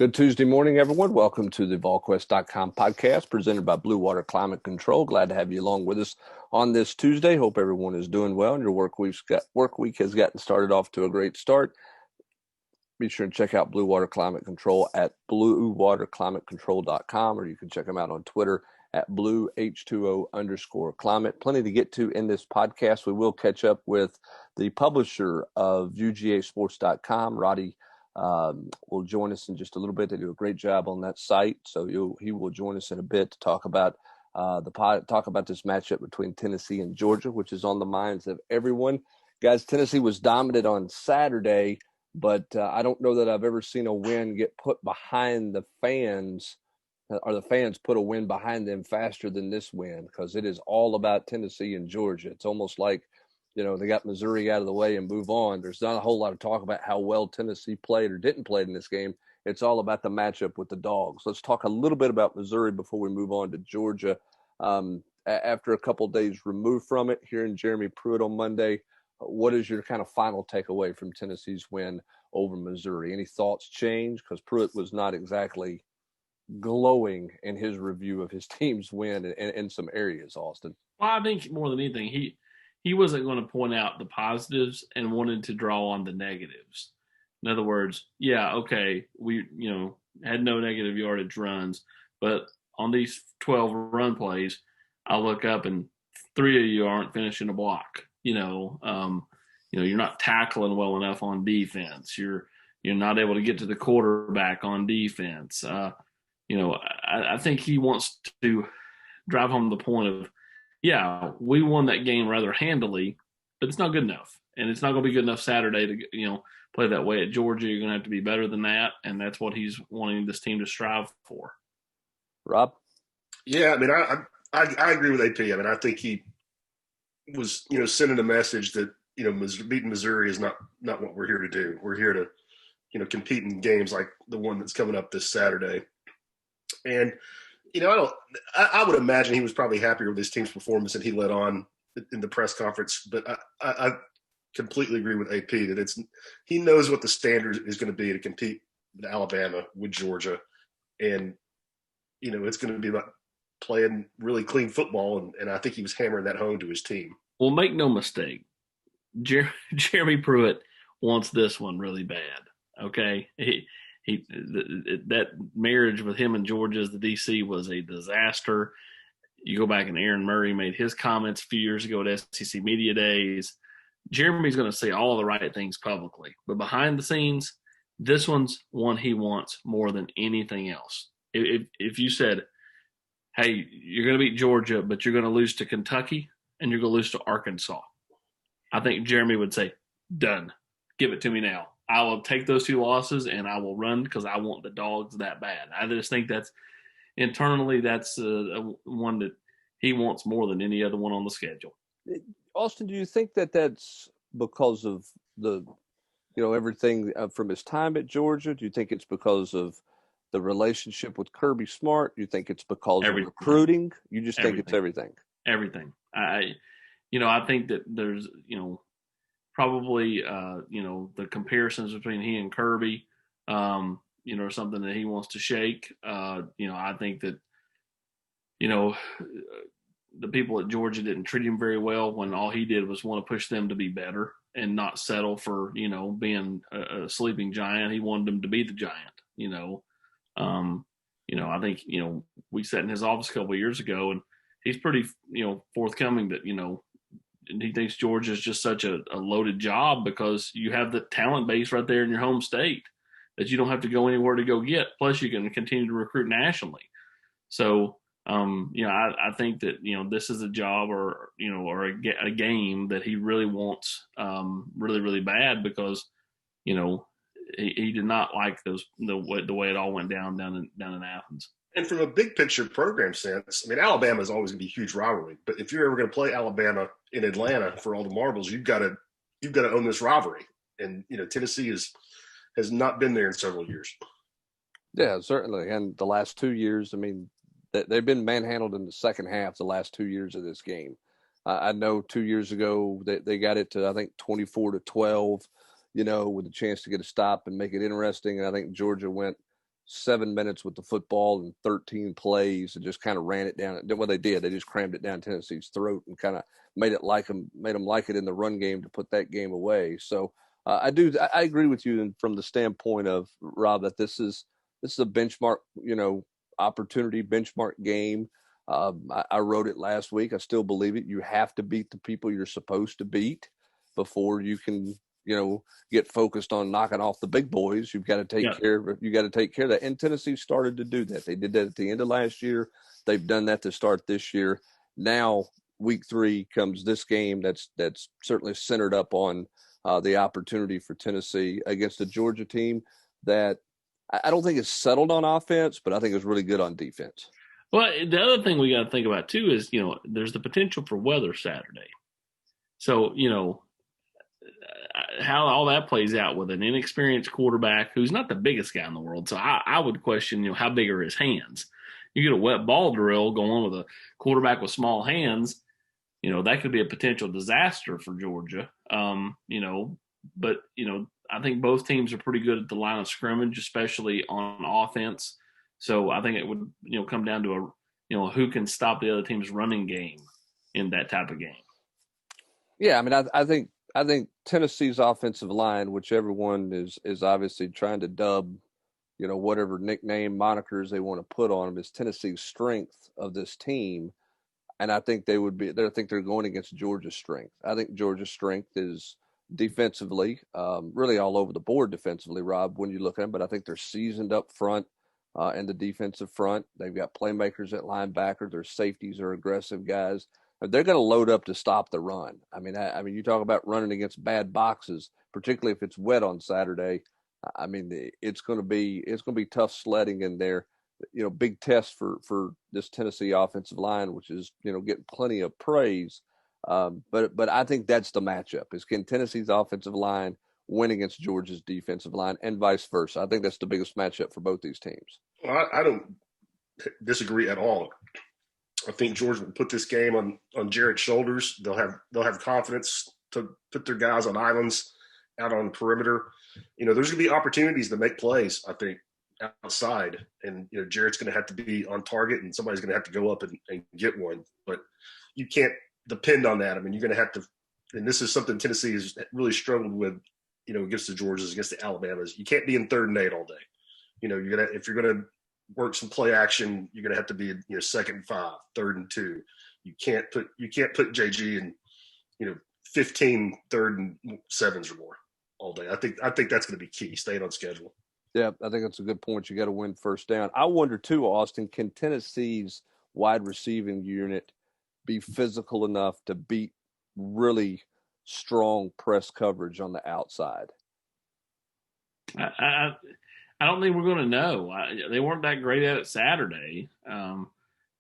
Good Tuesday morning, everyone. Welcome to the Volquest.com podcast presented by Blue Water Climate Control. Glad to have you along with us on this Tuesday. Hope everyone is doing well and your work week has gotten started off to a great start. Be sure and check out Blue Water Climate Control at bluewaterclimatecontrol.com, or you can check them out on Twitter at blueh2o_climate. Plenty to get to in this podcast. We will catch up with the publisher of UGAsports.com, Roddy. Will join us in just a little bit. They do a great job on that site, so he will join us in a bit to talk about this matchup between Tennessee and Georgia, which is on the minds of everyone. Guys, Tennessee was dominant on Saturday, but I don't know that I've ever seen a win get put behind the fans, or the fans put a win behind them faster than this win, because it is all about Tennessee and Georgia. It's almost like, they got Missouri out of the way and move on. There's not a whole lot of talk about how well Tennessee played or didn't play in this game. It's all about the matchup with the Dogs. Let's talk a little bit about Missouri before we move on to Georgia. After a couple of days removed from it, hearing Jeremy Pruitt on Monday, what is your kind of final takeaway from Tennessee's win over Missouri? Any thoughts change? Because Pruitt was not exactly glowing in his review of his team's win in some areas, Austin. Well, I think more than anything, he wasn't going to point out the positives and wanted to draw on the negatives. In other words, yeah, okay, we had no negative yardage runs, but on these 12 run plays, I look up and 3 of you aren't finishing a block. You're not tackling well enough on defense. You're not able to get to the quarterback on defense. I think he wants to drive home the point of, yeah, we won that game rather handily, but it's not good enough. And it's not going to be good enough Saturday to, play that way at Georgia. You're going to have to be better than that. And that's what he's wanting this team to strive for. Rob? Yeah, I mean, I agree with AP. I mean, I think he was, sending a message that, beating Missouri is not what we're here to do. We're here to, compete in games like the one that's coming up this Saturday. And, I would imagine he was probably happier with his team's performance that he led on in the press conference. But I completely agree with AP that he knows what the standard is going to be to compete with Alabama, with Georgia. And, it's going to be about playing really clean football. And I think he was hammering that home to his team. Well, make no mistake, Jeremy Pruitt wants this one really bad. Okay. That marriage with him and Georgia as the DC was a disaster. You go back and Aaron Murray made his comments a few years ago at SEC Media Days. Jeremy's going to say all the right things publicly, but behind the scenes, this one's one he wants more than anything else. If you said, hey, you're going to beat Georgia, but you're going to lose to Kentucky and you're going to lose to Arkansas, I think Jeremy would say, done. Give it to me now. I will take those 2 losses and I will run because I want the Dogs that bad. I just think that's internally that's one that he wants more than any other one on the schedule. Austin, do you think that that's because of the, everything from his time at Georgia? Do you think it's because of the relationship with Kirby Smart? Do you think it's because of recruiting? You just think it's everything? Everything. I think that there's, probably, the comparisons between he and Kirby, are something that he wants to shake. I think that, the people at Georgia didn't treat him very well when all he did was want to push them to be better and not settle for, being a sleeping giant. He wanted them to be the giant, I think, we sat in his office a couple of years ago and he's pretty, forthcoming that, and he thinks Georgia is just such a loaded job because you have the talent base right there in your home state that you don't have to go anywhere to go get. Plus, you can continue to recruit nationally. So, I think that, this is a job or a game that he really wants really, really bad because, he did not like the way it all went down in Athens. And from a big picture program sense, I mean, Alabama is always going to be a huge rivalry. But if you're ever going to play Alabama in Atlanta for all the marbles, you've got to own this rivalry. And Tennessee has not been there in several years. Yeah, certainly. And the last 2 years, I mean, they've been manhandled in the second half the last 2 years of this game. I know 2 years ago they got it to, I think, 24-12, with a chance to get a stop and make it interesting. And I think Georgia went 7 minutes with the football and 13 plays and just kind of ran it down. What they did, they just crammed it down Tennessee's throat and kind of made them like it in the run game to put that game away. So I agree with you from the standpoint of, Rob, that this is a benchmark, opportunity, benchmark game. I wrote it last week. I still believe it. You have to beat the people you're supposed to beat before you can, get focused on knocking off the big boys. You've got to take care of that. And Tennessee started to do that. They did that at the end of last year. They've done that to start this year. Now, week 3 comes this game that's certainly centered up on the opportunity for Tennessee against a Georgia team that I don't think is settled on offense, but I think is really good on defense. Well, the other thing we got to think about too is, there's the potential for weather Saturday. So, how all that plays out with an inexperienced quarterback who's not the biggest guy in the world. So I would question, how big are his hands? You get a wet ball drill going with a quarterback with small hands, that could be a potential disaster for Georgia. But I think both teams are pretty good at the line of scrimmage, especially on offense. So I think it would, come down to who can stop the other team's running game in that type of game. Yeah, I mean, I think Tennessee's offensive line, which everyone is obviously trying to dub, whatever nickname, monikers they want to put on them, is Tennessee's strength of this team. And I think they're going against Georgia's strength. I think Georgia's strength is defensively, really all over the board defensively, Rob, when you look at them. But I think they're seasoned up front in the defensive front. They've got playmakers at linebacker. Their safeties are aggressive guys. They're going to load up to stop the run. I mean, you talk about running against bad boxes, particularly if it's wet on Saturday. I mean, it's going to be tough sledding in there. Big test for this Tennessee offensive line, which is getting plenty of praise. But I think that's the matchup: is can Tennessee's offensive line win against Georgia's defensive line, and vice versa. I think that's the biggest matchup for both these teams. Well, I don't disagree at all. I think Georgia will put this game on Jarrett's shoulders. They'll have confidence to put their guys on islands out on the perimeter. There's going to be opportunities to make plays, I think, outside. And, Jarrett's going to have to be on target, and somebody's going to have to go up and get one. But you can't depend on that. I mean, you're going to have to – and this is something Tennessee has really struggled with, against the Georgias, against the Alabamas. You can't be in 3rd and 8 all day. If you're going to work some play action, you're going to have to be 2nd and 5, 3rd and 2. You can't put JG in 15 3rd and 7s or more all day. I think that's going to be key, staying on schedule. Yeah, I think that's a good point. You got to win first down. I wonder too, Austin, can Tennessee's wide receiving unit be physical enough to beat really strong press coverage on the outside? I don't think we're going to know. They weren't that great at it Saturday. I'm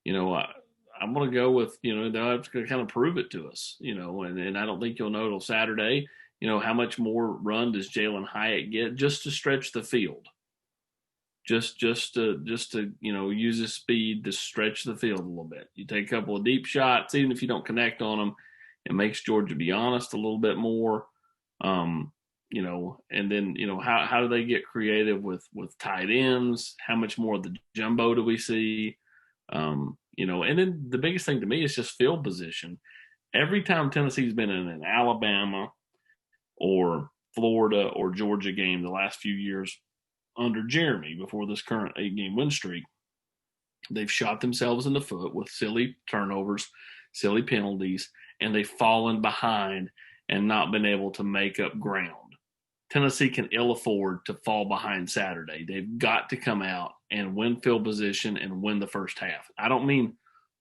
going to go with, they'll have to kind of prove it to us, and I don't think you'll know till Saturday, how much more run does Jalen Hyatt get just to stretch the field, just to use his speed to stretch the field a little bit. You take a couple of deep shots, even if you don't connect on them, it makes Georgia be honest a little bit more. And then, how do they get creative with tight ends? How much more of the jumbo do we see? And then the biggest thing to me is just field position. Every time Tennessee's been in an Alabama or Florida or Georgia game the last few years under Jeremy before this current 8-game win streak, they've shot themselves in the foot with silly turnovers, silly penalties, and they've fallen behind and not been able to make up ground. Tennessee can ill afford to fall behind Saturday. They've got to come out and win field position and win the first half. I don't mean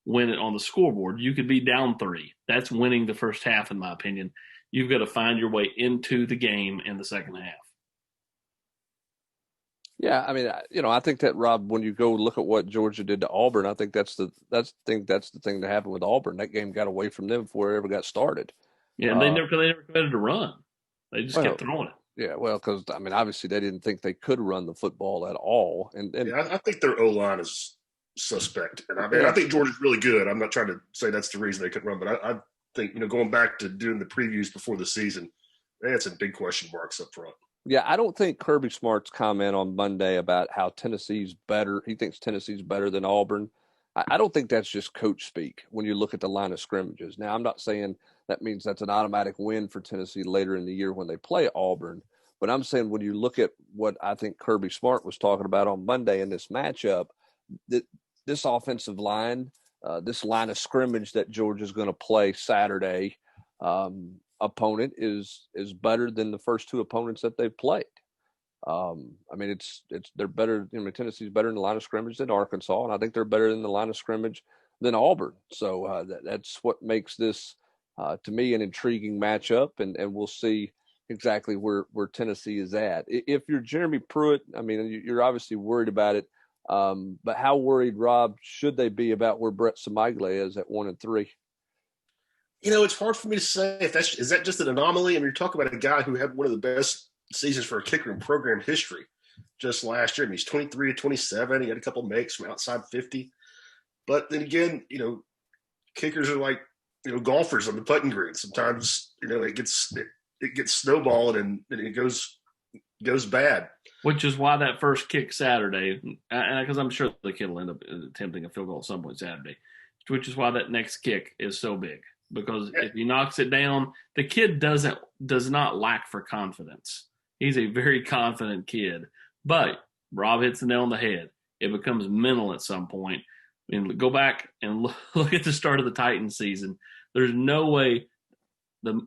win it on the scoreboard. You could be down 3. That's winning the first half, in my opinion. You've got to find your way into the game in the second half. Yeah, I mean, I think that, Rob, when you go look at what Georgia did to Auburn, I think that's the thing that happened with Auburn. That game got away from them before it ever got started. Yeah, and they never committed to run. They just kept throwing it. Yeah, well, because obviously they didn't think they could run the football at all, and yeah, I think their O-line is suspect, and I think Georgia's really good. I'm not trying to say that's the reason they couldn't run, but I think going back to doing the previews before the season, they had some big question marks up front. Yeah, I don't think Kirby Smart's comment on Monday about how Tennessee's better, he thinks Tennessee's better than Auburn. I don't think that's just coach speak when you look at the line of scrimmages. Now, I'm not saying that means that's an automatic win for Tennessee later in the year when they play Auburn, but I'm saying when you look at what I think Kirby Smart was talking about on Monday in this matchup, that this offensive line, this line of scrimmage that Georgia's going to play Saturday, opponent is better than the first two opponents that they've played. I mean, it's they're better. I mean, Tennessee's better in the line of scrimmage than Arkansas, and I think they're better in the line of scrimmage than Auburn. So that's what makes this, to me, an intriguing matchup, and we'll see exactly where Tennessee is at. If you're Jeremy Pruitt, I mean, you're obviously worried about it, but how worried, Rob, should they be about where Brett Samagle is at 1-3? It's hard for me to say if is that just an anomaly. I mean, you're talking about a guy who had one of the best seasons for a kicker in program history just last year. I mean, he's 23 to 27. He had a couple makes from outside 50. But then again, kickers are like, golfers on the putting green. Sometimes, it gets snowballed and it goes bad. Which is why that first kick Saturday, because I'm sure the kid will end up attempting a field goal at some point Saturday, which is why that next kick is so big. Because if he knocks it down, the kid does not lack for confidence. He's a very confident kid. But Rob hits the nail on the head. It becomes mental at some point. I mean, go back and look at the start of the Titans season. There's no way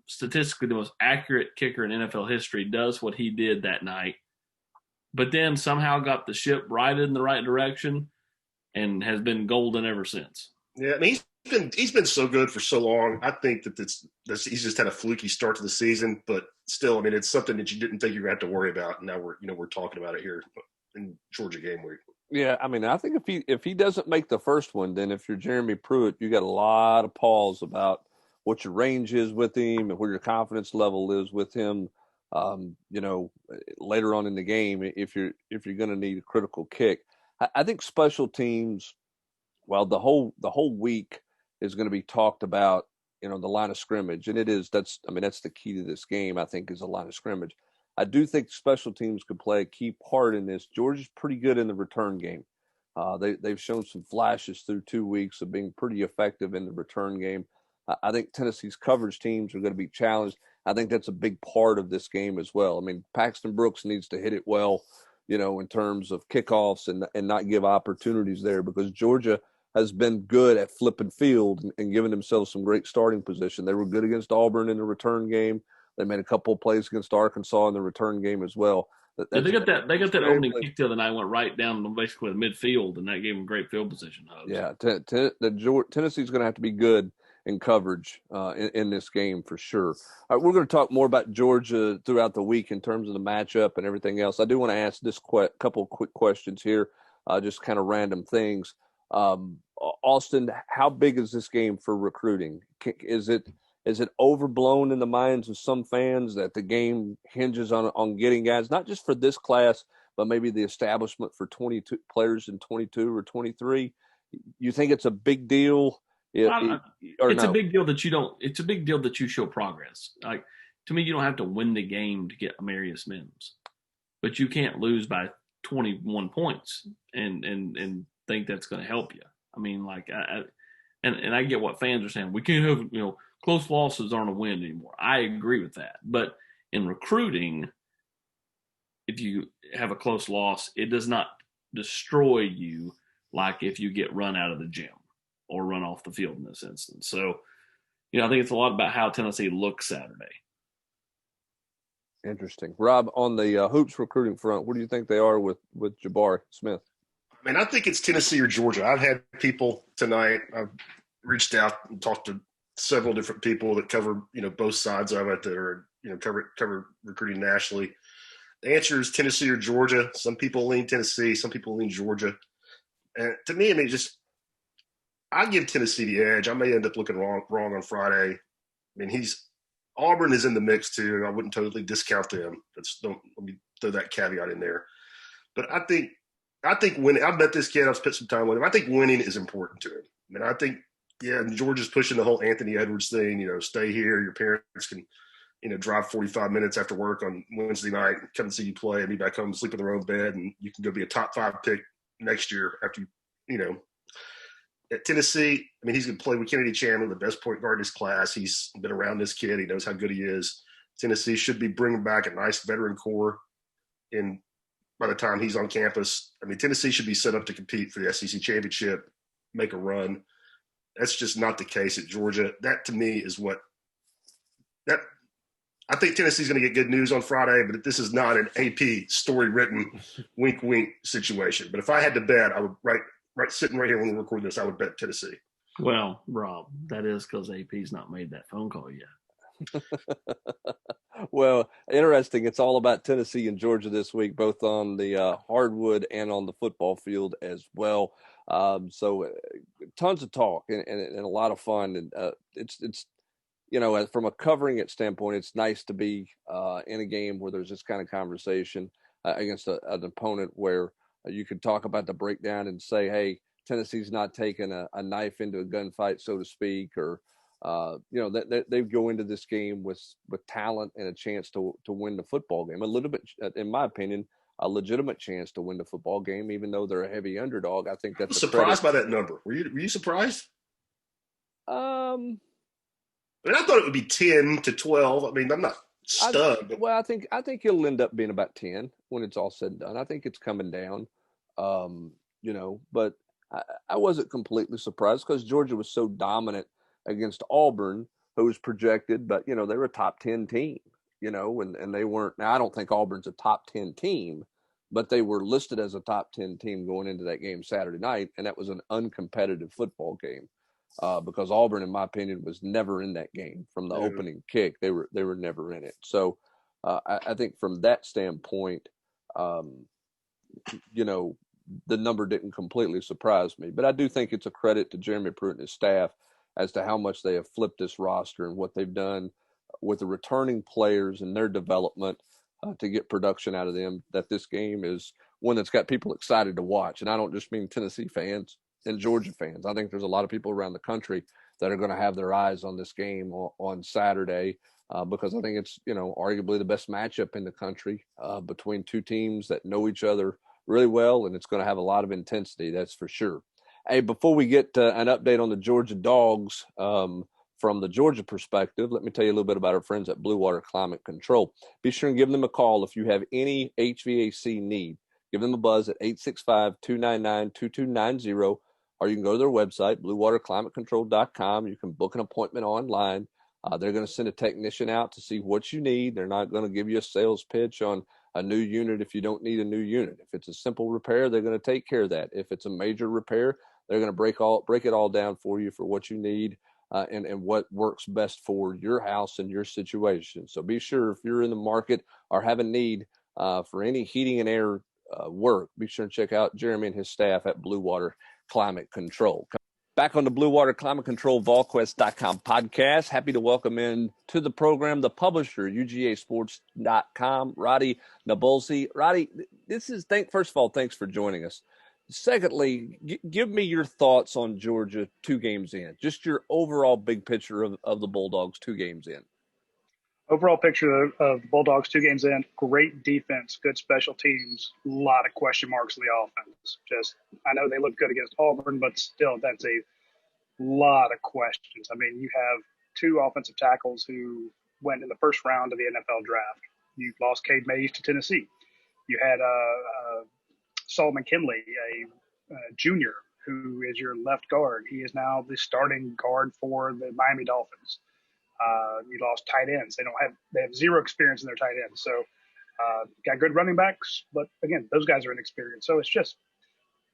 statistically the most accurate kicker in NFL history does what he did that night, but then somehow got the ship righted in the right direction and has been golden ever since. Yeah, I mean, he's been so good for so long. I think that he's just had a fluky start to the season, but still, I mean, it's something that you didn't think you were going to have to worry about. And now we're talking about it here in Georgia game week. Yeah, I mean, I think if he doesn't make the first one, then if you're Jeremy Pruitt, you got a lot of pause about what your range is with him and where your confidence level is with him. Later on in the game, if you're going to need a critical kick, I think special teams. Well, the whole week is going to be talked about, the line of scrimmage, and that's the key to this game. I think is the line of scrimmage. I do think special teams could play a key part in this. Georgia's pretty good in the return game. They've shown some flashes through 2 weeks of being pretty effective in the return game. I think Tennessee's coverage teams are going to be challenged. I think that's a big part of this game as well. I mean, Paxton Brooks needs to hit it well, in terms of kickoffs and not give opportunities there, because Georgia has been good at flipping field and giving themselves some great starting position. They were good against Auburn in the return game. They made a couple of plays against Arkansas in the return game as well. They got that opening kick the other night, went right down basically the midfield, and that gave them great field position. Hugs. Yeah, Tennessee's going to have to be good in coverage in this game for sure. All right, we're going to talk more about Georgia throughout the week in terms of the matchup and everything else. I do want to ask this couple quick questions here, just kind of random things. Austin, how big is this game for recruiting? Is it overblown in the minds of some fans that the game hinges on getting guys, not just for this class, but maybe the establishment for 22 players in 22 or 23? You think it's a big deal? It's a big deal that you don't. It's a big deal that you show progress. Like, to me, you don't have to win the game to get Amarius Mims, but you can't lose by 21 points and think that's going to help you. I mean, like, I get what fans are saying. We can't have close losses aren't a win anymore. I agree with that, but in recruiting, if you have a close loss, it does not destroy you like if you get run out of the gym or run off the field in this instance. So, I think it's a lot about how Tennessee looks Saturday. Interesting. Rob, on the hoops recruiting front, where do you think they are with Jabari Smith? I mean, I think it's Tennessee or Georgia. I've had people tonight. I've reached out and talked to several different people that cover, both sides of it, that are, cover recruiting nationally. The answer is Tennessee or Georgia. Some people lean Tennessee. Some people lean Georgia. And to me, I mean, I give Tennessee the edge. I may end up looking wrong on Friday. I mean, Auburn is in the mix too. I wouldn't totally discount them. Let me throw that caveat in there. But I think winning. I've met this kid. I've spent some time with him. I think winning is important to him. I mean, I think Georgia's pushing the whole Anthony Edwards thing. Stay here. Your parents can drive 45 minutes after work on Wednesday night, come and see you play, and be back home, sleep in their own bed, and you can go be a top 5 pick next year after at Tennessee. I mean, he's going to play with Kennedy Chandler, the best point guard in his class. He's been around this kid. He knows how good he is. Tennessee should be bringing back a nice veteran core by the time he's on campus. I mean, Tennessee should be set up to compete for the SEC championship, make a run. That's just not the case at Georgia. That, to me, is I think Tennessee's going to get good news on Friday, but this is not an AP story written wink, wink situation. But if I had to bet, I would sitting right here when we record this, I would bet Tennessee. Well, Rob, that is because AP's not made that phone call yet. Well, interesting. It's all about Tennessee and Georgia this week, both on the hardwood and on the football field as well. So tons of talk and a lot of fun. And it's from a covering it standpoint, it's nice to be in a game where there's this kind of conversation against an opponent where you could talk about the breakdown and say, hey, Tennessee's not taking a knife into a gunfight, so to speak, or they go into this game with talent and a chance to win the football game. A little bit, in my opinion, a legitimate chance to win the football game, even though they're a heavy underdog. I think that's surprised by that number. Were you surprised? I thought it would be 10 to 12. I mean, I'm not stunned. I think it'll end up being about 10 when it's all said and done. I think it's coming down, but I wasn't completely surprised because Georgia was so dominant against Auburn, who was projected, but, they were a top 10 team, and they weren't. Now, I don't think Auburn's a top 10 team, but they were listed as a top 10 team going into that game Saturday night, and that was an uncompetitive football game because Auburn, in my opinion, was never in that game from the opening kick. They were never in it. So I think from that standpoint, the number didn't completely surprise me, but I do think it's a credit to Jeremy Pruitt and his staff as to how much they have flipped this roster and what they've done with the returning players and their development to get production out of them, that this game is one that's got people excited to watch. And I don't just mean Tennessee fans and Georgia fans. I think there's a lot of people around the country that are going to have their eyes on this game on Saturday because I think it's, arguably the best matchup in the country between two teams that know each other really well, and it's going to have a lot of intensity, that's for sure. Hey, before we get an update on the Georgia Dogs from the Georgia perspective, let me tell you a little bit about our friends at Blue Water Climate Control. Be sure and give them a call if you have any HVAC need. Give them a buzz at 865-299-2290, or you can go to their website, bluewaterclimatecontrol.com. You can book an appointment online. They're going to send a technician out to see what you need. They're not going to give you a sales pitch on a new unit if you don't need a new unit. If it's a simple repair, they're going to take care of that. If it's a major repair, they're going to break it all down for you for what you need and what works best for your house and your situation. So be sure if you're in the market or have a need for any heating and air work, be sure and check out Jeremy and his staff at Blue Water Climate Control. Back on the Blue Water Climate Control Volquest.com podcast. Happy to welcome in to the program the publisher, UGAsports.com, Roddy Nabulsi. Roddy, first of all, thanks for joining us. Secondly, give me your thoughts on Georgia 2 games in. Just your overall big picture of the Bulldogs 2 games in. Overall picture of the Bulldogs 2 games in, great defense, good special teams, a lot of question marks in the offense. I know they look good against Auburn, but still, that's a lot of questions. I mean, you have 2 offensive tackles who went in the first round of the NFL draft. You've lost Cade Mays to Tennessee. You had Solomon Kinley, a junior, who is your left guard. He is now the starting guard for the Miami Dolphins. You lost tight ends. They have zero experience in their tight ends. So got good running backs, but again, those guys are inexperienced. So it's just,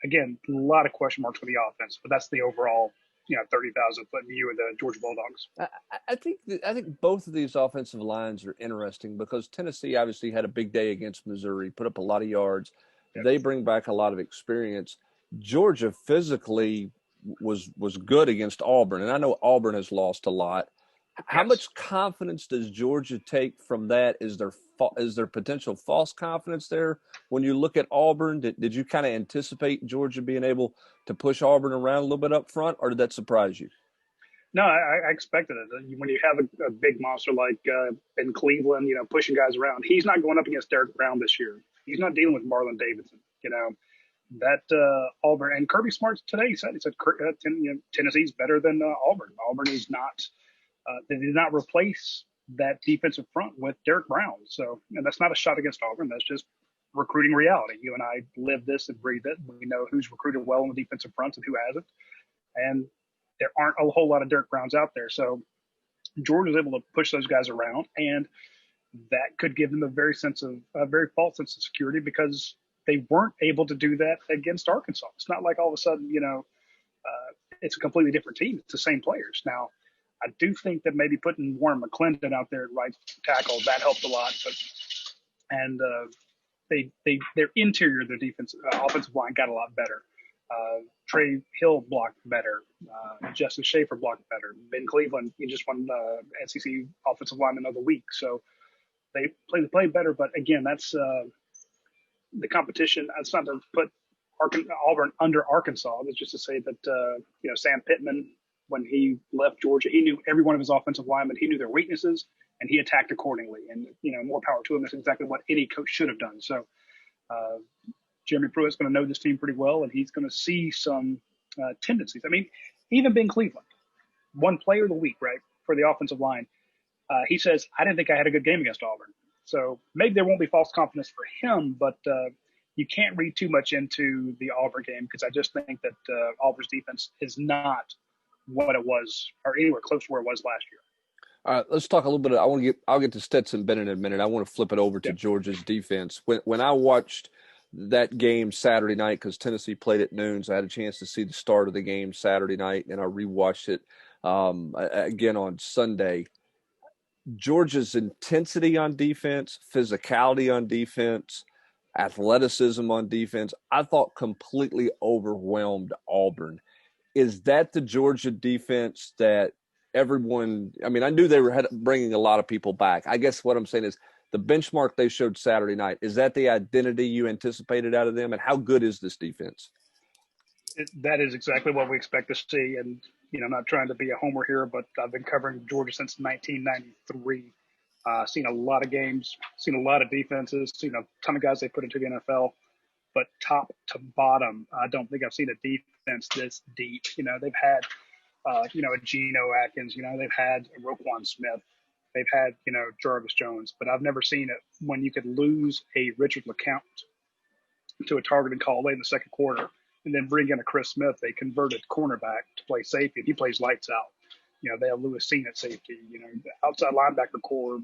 again, a lot of question marks for the offense. But that's the overall, 30,000-foot view of the Georgia Bulldogs. I think both of these offensive lines are interesting because Tennessee obviously had a big day against Missouri, put up a lot of yards. Yep. They bring back a lot of experience. Georgia physically was good against Auburn, and I know Auburn has lost a lot. How much confidence does Georgia take from that? Is there potential false confidence there when you look at Auburn? Did you kind of anticipate Georgia being able to push Auburn around a little bit up front, or did that surprise you? No, I expected it. When you have a big monster like in Cleveland, pushing guys around, he's not going up against Derek Brown this year. He's not dealing with Marlon Davidson. That Auburn and Kirby Smart today he said Tennessee's better than Auburn. Auburn is not. They did not replace that defensive front with Derek Brown. So, and that's not a shot against Auburn. That's just recruiting reality. You and I live this and breathe it. We know who's recruited well on the defensive front and who hasn't. And there aren't a whole lot of Derek Browns out there. So Georgia's able to push those guys around, and that could give them a very false sense of security because they weren't able to do that against Arkansas. It's not like all of a sudden, it's a completely different team. It's the same players. Now, I do think that maybe putting Warren McClendon out there at right tackle, that helped a lot. And their interior, their defense, offensive line got a lot better. Trey Hill blocked better. Justin Schaefer blocked better. Ben Cleveland, he just won SEC Offensive Lineman of the Week. So they played better. But again, that's the competition. That's not to put Auburn under Arkansas. It's just to say that Sam Pittman, when he left Georgia, he knew every one of his offensive linemen. He knew their weaknesses, and he attacked accordingly. And more power to him. That's exactly what any coach should have done. So Jeremy Pruitt's going to know this team pretty well, and he's going to see some tendencies. I mean, even Ben Cleveland, one player of the week, right, for the offensive line. He says, I didn't think I had a good game against Auburn. So maybe there won't be false confidence for him, but you can't read too much into the Auburn game because I just think that Auburn's defense is not what it was or anywhere close to where it was last year. All right, let's talk a little bit. I'll get to Stetson Bennett in a minute. I want to flip it over to Georgia's defense. When I watched that game Saturday night, because Tennessee played at noon, so I had a chance to see the start of the game Saturday night, and I rewatched it again on Sunday. Georgia's intensity on defense, physicality on defense, athleticism on defense, I thought completely overwhelmed Auburn. Is that the Georgia defense that everyone – I mean, I knew they were bringing a lot of people back. I guess what I'm saying is the benchmark they showed Saturday night, is that the identity you anticipated out of them, and how good is this defense? That is exactly what we expect to see. And, I'm not trying to be a homer here, but I've been covering Georgia since 1993. Seen a lot of games, seen a lot of defenses, seen a ton of guys they put into the NFL. But top to bottom, I don't think I've seen a defense this deep. They've had, a Geno Atkins. They've had a Roquan Smith. They've had, Jarvis Jones. But I've never seen it when you could lose a Richard LeCount to a targeted call late in the second quarter and then bring in a Chris Smith, a converted cornerback, to play safety. And he plays lights out. They have Lewis Seen at safety. The outside linebacker core,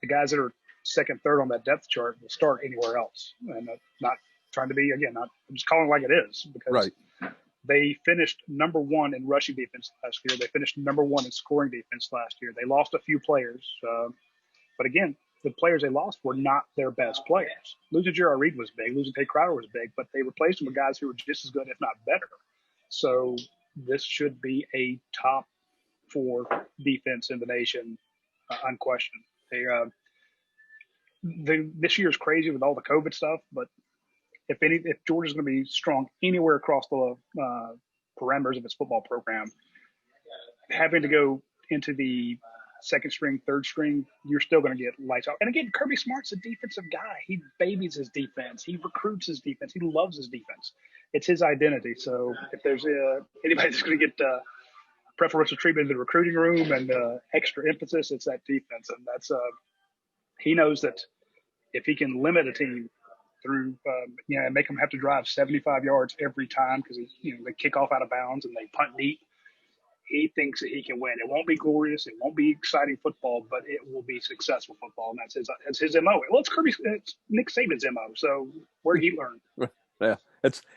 the guys that are second, third on that depth chart will start anywhere else. And not trying to be, I'm just calling it like it is because they finished number one in rushing defense last year. They finished number one in scoring defense last year. They lost a few players. But again, the players they lost were not their best players. Losing J.R. Reed was big. Losing Tate Crowder was big. But they replaced them with guys who were just as good, if not better. So this should be a top 4 defense in the nation, unquestioned. This year is crazy with all the COVID stuff, but if Georgia's going to be strong anywhere across the parameters of its football program, having to go into the second string, third string, you're still going to get lights out. And again, Kirby Smart's a defensive guy. He babies his defense. He recruits his defense. He loves his defense. It's his identity. So if there's anybody that's going to get preferential treatment in the recruiting room and extra emphasis, it's that defense. And that's he knows that if he can limit a team through, and make them have to drive 75 yards every time because they kick off out of bounds and they punt deep, he thinks that he can win. It won't be glorious. It won't be exciting football, but it will be successful football, and that's his MO. Well, it's Nick Saban's MO. So where did he learn? Yeah,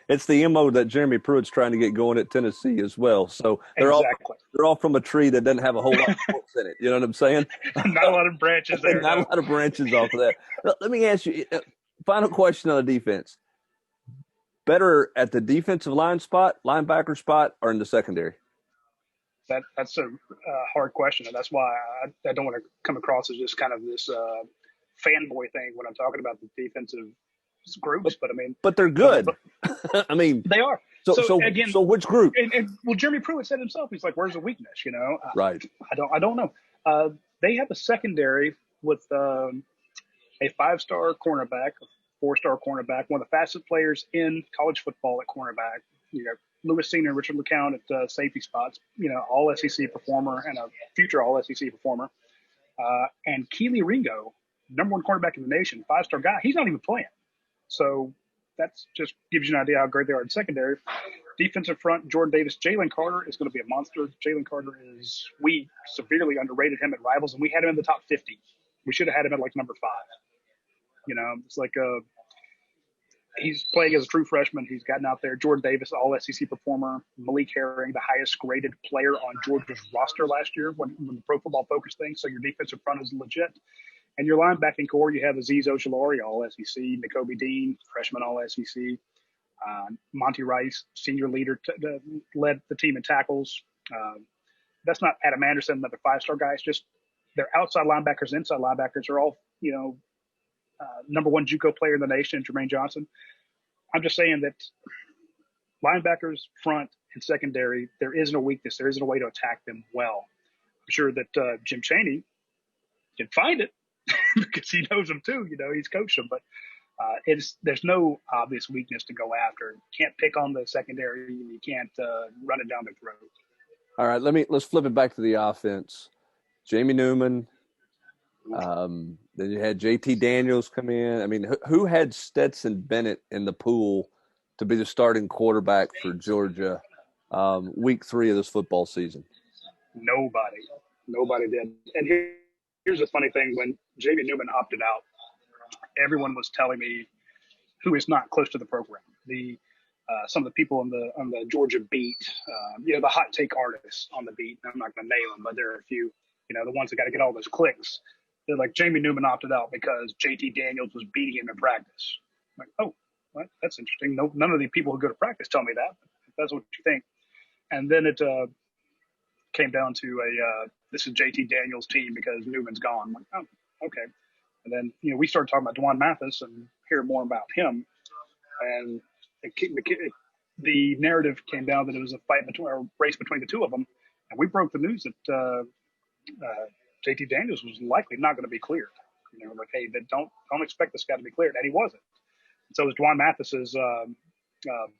it's the MO that Jeremy Pruitt's trying to get going at Tennessee as well. So they're all from a tree that doesn't have a whole lot of forks in it. You know what I'm saying? Not a lot of branches there. Not a lot of branches off of that. Let me ask you, final question on the defense. Better at the defensive linebacker spot, or in the secondary? That's a hard question, and that's why I don't want to come across as just kind of this fanboy thing when I'm talking about the defensive groups. But I mean, but they're good. I mean, they are. So which group? And well, Jeremy Pruitt said himself, he's like, "Where's the weakness?" Right. I don't know. They have a secondary with a 5-star cornerback, a 4-star cornerback, one of the fastest players in college football at cornerback. You got Lewis Senior, Richard LeCounte at safety spots. All SEC performer and a future All SEC performer. And Keely Ringo, number 1 cornerback in the nation, 5-star guy. He's not even playing. So that's just gives you an idea how great they are in secondary. Defensive front, Jordan Davis, Jalen Carter is going to be a monster. Jalen Carter we severely underrated him at Rivals, and we had him in the top 50. We should have had him at like number 5. It's like he's playing as a true freshman. He's gotten out there. Jordan Davis, all SEC performer. Malik Herring, the highest graded player on Georgia's roster last year when the Pro Football Focus thing. So your defensive front is legit. And your linebacking core, you have Azeez Ojulari, all SEC. Nakobe Dean, freshman all SEC. Monty Rice, senior leader, led the team in tackles. That's not Adam Anderson, another 5-star guy. It's just their outside linebackers, inside linebackers are all, number 1 JUCO player in the nation, Jermaine Johnson. I'm just saying that linebackers, front, and secondary, there isn't a weakness. There isn't a way to attack them well. I'm sure that Jim Chaney can find it because he knows them too. He's coached them, but there's no obvious weakness to go after. You can't pick on the secondary. You can't run it down the throat. All right, let's flip it back to the offense. Jamie Newman. Then you had JT Daniels come in. I mean, who had Stetson Bennett in the pool to be the starting quarterback for Georgia week 3 of this football season? Nobody did. And here's the funny thing. When Jamie Newman opted out, everyone was telling me who is not close to the program. Some of the people on the Georgia beat, the hot take artists on the beat. I'm not going to name them, but there are a few, the ones that got to get all those clicks. They're like, Jamie Newman opted out because JT Daniels was beating him in practice. I'm like, oh, well, that's interesting. No, none of the people who go to practice tell me that. If that's what you think. And then it came down to this is JT Daniels' team because Newman's gone. I'm like, oh, okay. And then, we started talking about Dwan Mathis and hear more about him. And the narrative came down that it was a race between the two of them. And we broke the news that JT Daniels was likely not going to be cleared. Like, hey, don't expect this guy to be cleared. And he wasn't. And so it was Dwan Mathis's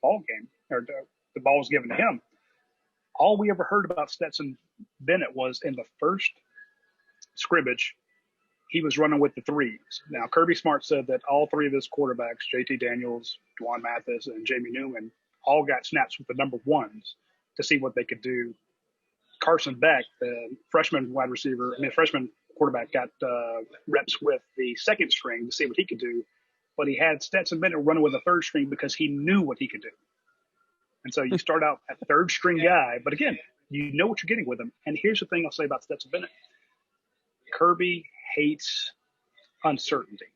ball game, or the ball was given to him. All we ever heard about Stetson Bennett was in the first scrimmage, he was running with the 3s. Now, Kirby Smart said that all 3 of his quarterbacks, JT Daniels, Dwan Mathis, and Jamie Newman, all got snaps with the number 1s to see what they could do. Carson Beck, the freshman quarterback, got reps with the 2nd string to see what he could do. But he had Stetson Bennett running with the 3rd string because he knew what he could do. And so you start out at 3rd string guy, but again, you know what you're getting with him. And here's the thing I'll say about Stetson Bennett. Kirby hates uncertainty.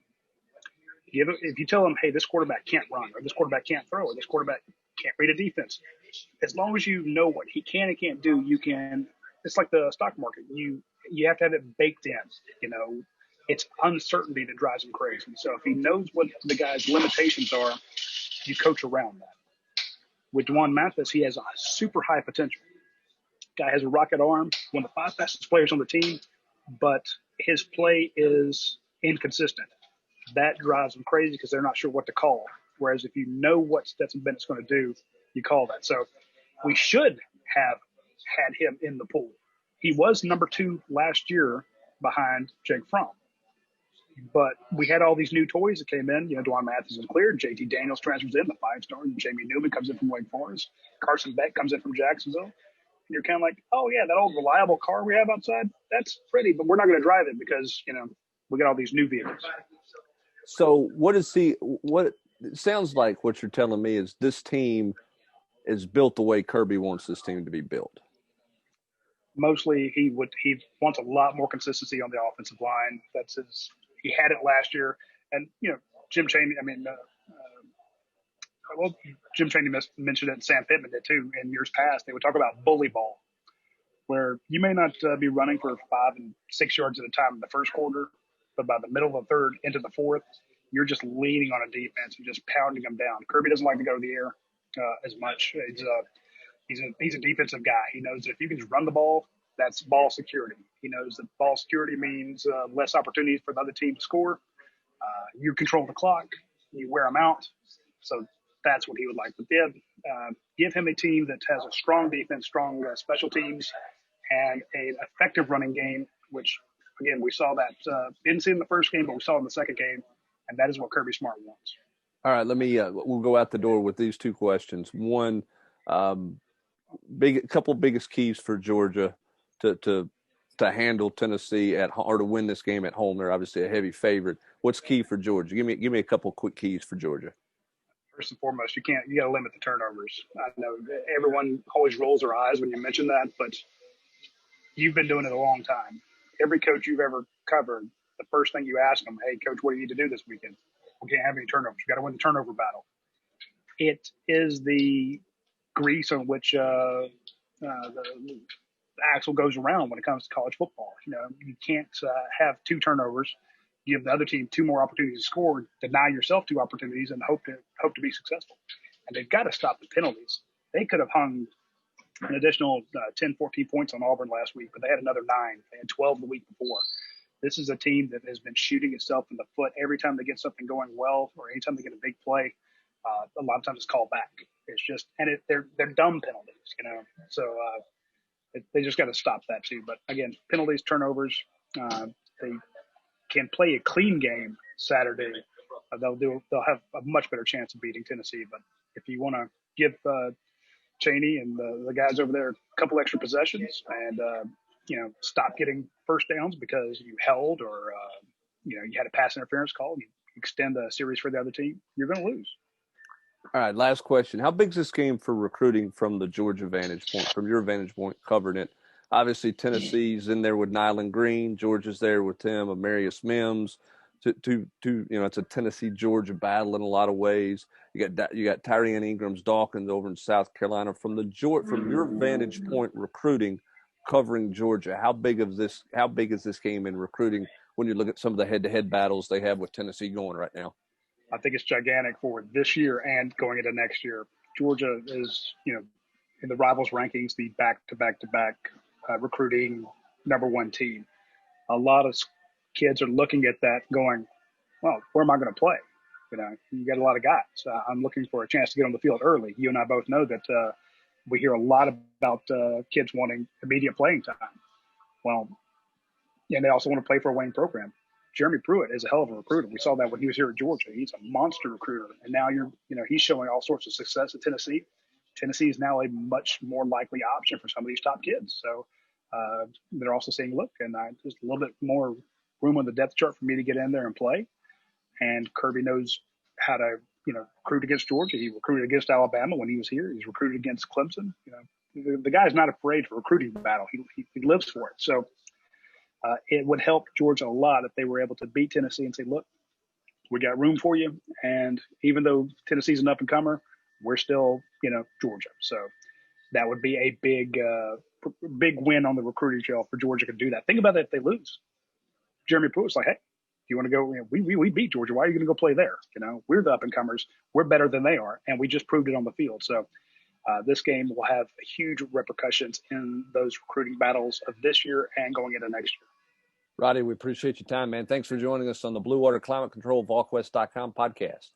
If you tell him, hey, this quarterback can't run, or this quarterback can't throw, or this quarterback can't read a defense, as long as you know what he can and can't do, you can. It's like the stock market. You have to have it baked in. It's uncertainty that drives him crazy. So if he knows what the guy's limitations are, you coach around that. With Dwan Mathis, he has a super high potential. Guy has a rocket arm, one of the 5 fastest players on the team, but his play is inconsistent. That drives them crazy because they're not sure what to call. Whereas if you know what Stetson Bennett's going to do, you call that. So we should have had him in the pool. He was number 2 last year behind Jake Fromm. But we had all these new toys that came in. Dwan Mathis is cleared. JT Daniels transfers in, the 5-star. Jamie Newman comes in from Wake Forest. Carson Beck comes in from Jacksonville. And you're kind of like, oh, yeah, that old reliable car we have outside, that's pretty, but we're not going to drive it because, we got all these new vehicles. So what it sounds like what you're telling me is this team is built the way Kirby wants this team to be built. Mostly he wants a lot more consistency on the offensive line. He had it last year. And, Jim Chaney, Jim Chaney mentioned it, and Sam Pittman did too. In years past, they would talk about bully ball, where you may not be running for 5 and 6 yards at a time in the first quarter, but by the middle of the 3rd into the 4th, you're just leaning on a defense and just pounding them down. Kirby doesn't like to go to the air. as much. He's a defensive guy. He knows that if you can just run the ball, that's ball security. He knows that ball security means less opportunities for the other team to score. You control the clock. You wear them out. So that's what he would like. But give him a team that has a strong defense, strong special teams, and an effective running game, which, again, we saw that. Didn't see in the first game, but we saw in the second game. And that is what Kirby Smart wants. All right, we'll go out the door with these two questions. One, couple biggest keys for Georgia to handle Tennessee or to win this game at home. They're obviously a heavy favorite. What's key for Georgia? Give me a couple quick keys for Georgia. First and foremost, you got to limit the turnovers. I know everyone always rolls their eyes when you mention that, but you've been doing it a long time. Every coach you've ever covered, the first thing you ask them, hey, coach, what do you need to do this weekend? We can't have any turnovers. You got to win the turnover battle. It is the grease on which the axle goes around when it comes to college football. You can't have 2 turnovers, give the other team 2 more opportunities to score, deny yourself 2 opportunities, and hope to be successful. And they've got to stop the penalties. They could have hung an additional 10, 14 points on Auburn last week, but they had another 9. They had 12 the week before. This is a team that has been shooting itself in the foot every time they get something going well, or anytime they get a big play. A lot of times it's called back. It's just, and they're dumb penalties, So they just got to stop that too. But again, penalties, turnovers. They can play a clean game Saturday. They'll have a much better chance of beating Tennessee. But if you want to give Chaney and the guys over there a couple extra possessions and stop getting first downs because you held or you had a pass interference call and you extend the series for the other team, you're going to lose. All right, last question. How big is this game for recruiting from the Georgia vantage point, from your vantage point covering it? Obviously, Tennessee's in there with Nyland Green. Georgia's there with Tim, Amarius Mims. It's a Tennessee-Georgia battle in a lot of ways. You got Tyrion Ingram's Dawkins over in South Carolina. From your vantage point recruiting, covering Georgia, how big is this game in recruiting when you look at some of the head-to-head battles they have with Tennessee going right now? I think it's gigantic for this year and going into next year. Georgia is, in the rivals rankings, the back-to-back recruiting number 1 team. A lot of kids are looking at that going, well, where am I going to play? You got a lot of guys. I'm looking for a chance to get on the field early. You and I both know that we hear a lot about kids wanting immediate playing time. Well, and they also want to play for a winning program. Jeremy Pruitt is a hell of a recruiter. We saw that when he was here at Georgia. He's a monster recruiter. And now he's showing all sorts of success at Tennessee. Tennessee is now a much more likely option for some of these top kids. So they're also saying, look, and there's a little bit more room on the depth chart for me to get in there and play. And Kirby knows how to, recruit against Georgia. He recruited against Alabama when he was here. He's recruited against Clemson. The guy's not afraid of a recruiting battle. He lives for it. So it would help Georgia a lot if they were able to beat Tennessee and say, look, we got room for you. And even though Tennessee's an up-and-comer, we're still, Georgia. So that would be a big win on the recruiting trail for Georgia to do that. Think about that if they lose. Jeremy Pruitt's like, hey, do you want to go? We beat Georgia. Why are you going to go play there? We're the up-and-comers. We're better than they are, and we just proved it on the field. So this game will have huge repercussions in those recruiting battles of this year and going into next year. Roddy, we appreciate your time, man. Thanks for joining us on the Blue Water Climate Control Volquest.com podcast.